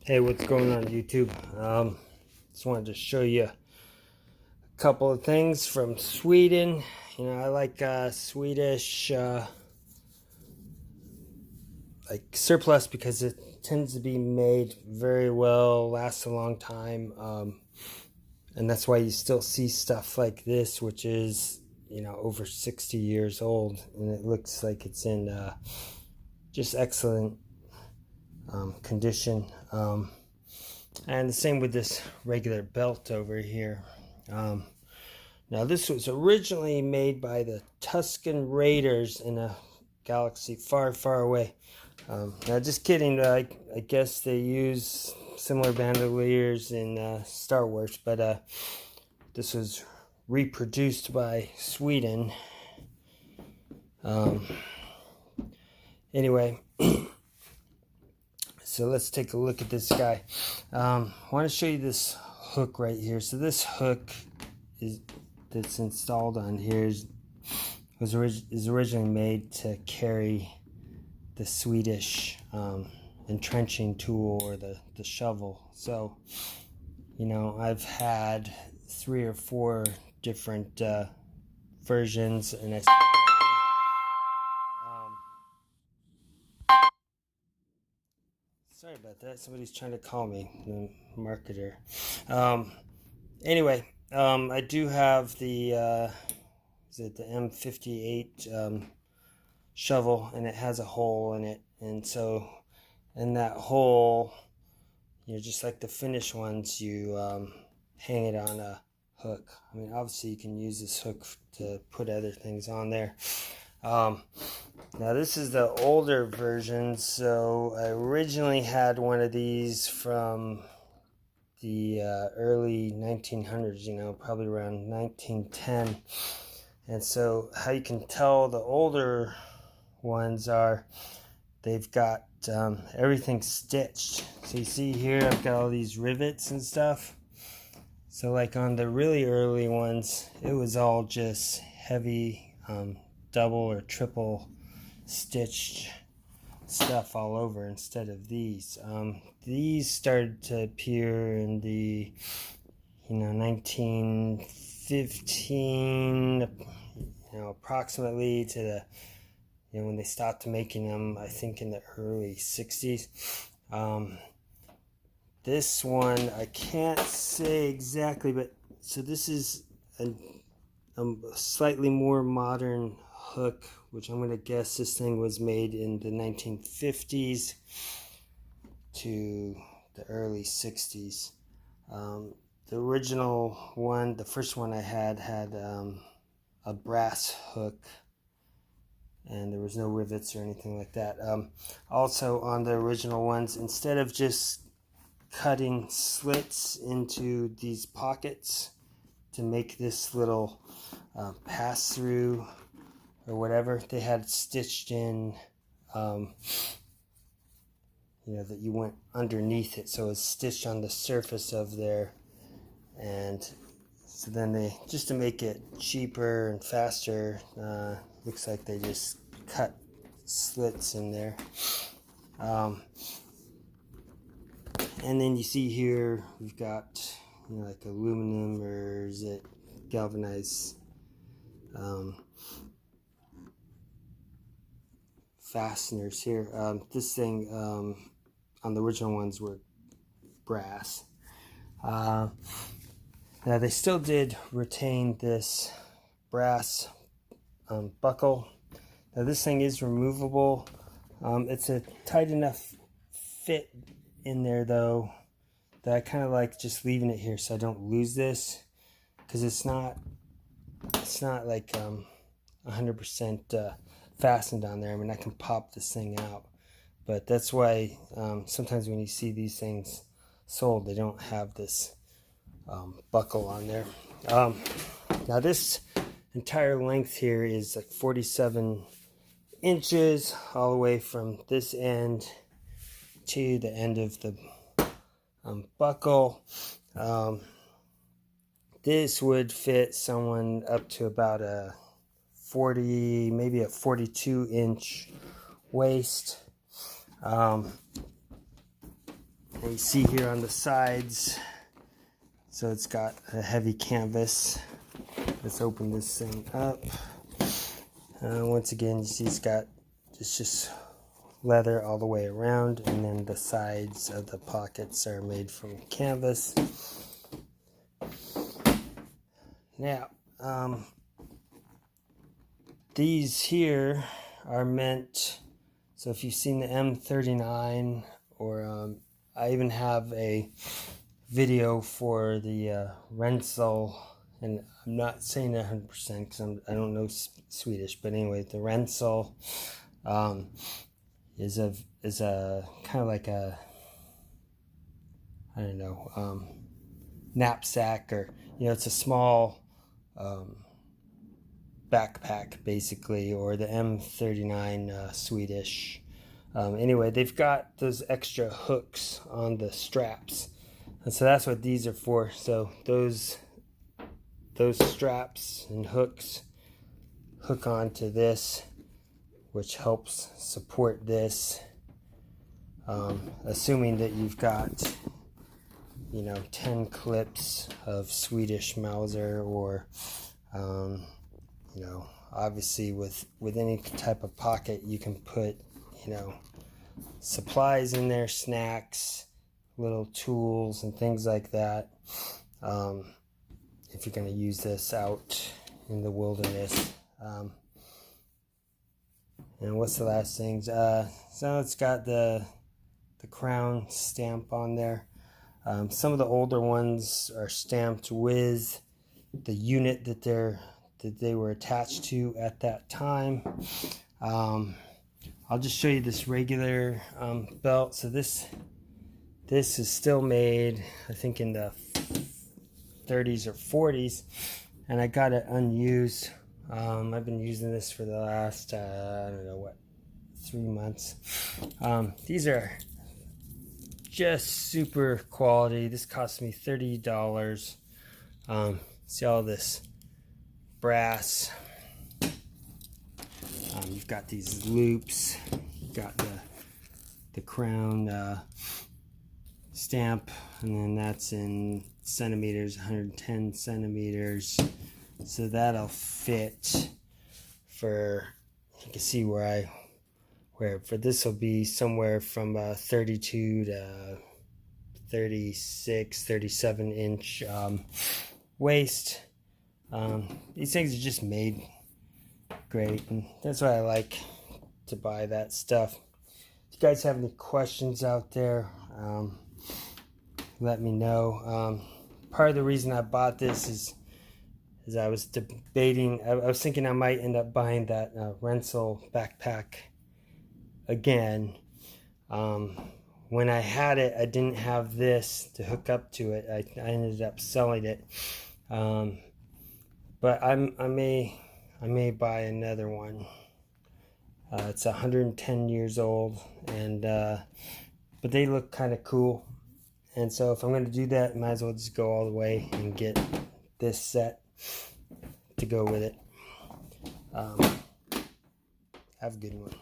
Hey, what's going on YouTube? Just wanted to show you a couple of things from Sweden. You know, I like Swedish like surplus because it tends to be made very well, lasts a long time, and that's why you still see stuff like this, which is, you know, over 60 years old, and it looks like it's in just excellent condition. And the same with this regular belt over here. Now this was originally made by the Tuskan Raiders in a galaxy far, far away. Now just kidding, I guess they use similar bandoliers in Star Wars, but this was reproduced by Sweden. Anyway, so let's take a look at this guy. I want to show you this hook right here. So this hook that's installed on here is originally made to carry the Swedish entrenching tool, or the shovel. So, you know, I've had 3 or 4 different versions, and sorry about that. Somebody's trying to call me, the marketer. Anyway, I do have the is it the M58 shovel, and it has a hole in it, and so in that hole, you know, just like the finished ones, you hang it on a hook. I mean, obviously you can use this hook to put other things on there. Now this is the older version, so I originally had one of these from the early 1900s, you know, probably around 1910. And so how you can tell the older ones are, they've got everything stitched. So you see here I've got all these rivets and stuff. So like on the really early ones, it was all just heavy double or triple stitched stuff all over instead of these. These started to appear in the, you know, 1915, you know, approximately to the, you know, when they stopped making them, I think in the early 60s. This one I can't say exactly, but so this is a slightly more modern hook, which I'm going to guess this thing was made in the 1950s to the early 60s. The original one, the first one I had a brass hook, and there was no rivets or anything like that. Also on the original ones, instead of just cutting slits into these pockets to make this little pass through or whatever, they had stitched in, you know, that you went underneath it, so it's stitched on the surface of there. And so then they, just to make it cheaper and faster, looks like they just cut slits in there. And then you see here we've got, you know, like aluminum, or is it galvanized fasteners here. This thing on the original ones were brass. Now they still did retain this brass buckle. Now this thing is removable. It's a tight enough fit in there though that I kind of like just leaving it here so I don't lose this, because it's not like 100% fastened on there. I mean, I can pop this thing out, but that's why sometimes when you see these things sold, they don't have this buckle on there. Now this entire length here is like 47 inches all the way from this end to the end of the buckle. This would fit someone up to about a 40, maybe a 42-inch waist. we see here on the sides, so it's got a heavy canvas. Let's open this thing up. Once again, you see it's just leather all the way around, and then the sides of the pockets are made from canvas. Now, these here are meant, so if you've seen the M39, or I even have a video for the Rensel, and I'm not saying it 100% because I don't know Swedish, but anyway, the Rensel is a kind of like a, I don't know, knapsack, or it's a small backpack basically, or the M39 Swedish. Anyway, they've got those extra hooks on the straps, and so that's what these are for. So those straps and hooks hook onto this, which helps support this, assuming that you've got 10 clips of Swedish Mauser, or obviously with any type of pocket you can put supplies in there, snacks, little tools and things like that, if you're going to use this out in the wilderness. And what's the last thing? So it's got the crown stamp on there. Some of the older ones are stamped with the unit that they were attached to at that time. I'll just show you this regular belt. So this is still made, I think, in the 30s or 40s, and I got it unused. I've been using this for the last, I don't know what, 3 months. These are just super quality. This cost me $30. See all this brass. You've got these loops. You've got the crown stamp, and then that's in centimeters, 110 centimeters. So that'll fit for, you can see where for this will be somewhere from 32 to 36, 37 inch waist. These things are just made great, and that's why I like to buy that stuff. If you guys have any questions out there, let me know. Part of the reason I bought this is I was debating, I was thinking I might end up buying that Rensel backpack again. When I had it, I didn't have this to hook up to it. I ended up selling it. But I may buy another one. It's 110 years old, and but they look kind of cool. And so if I'm going to do that, I might as well just go all the way and get this set to go with it. Have a good one.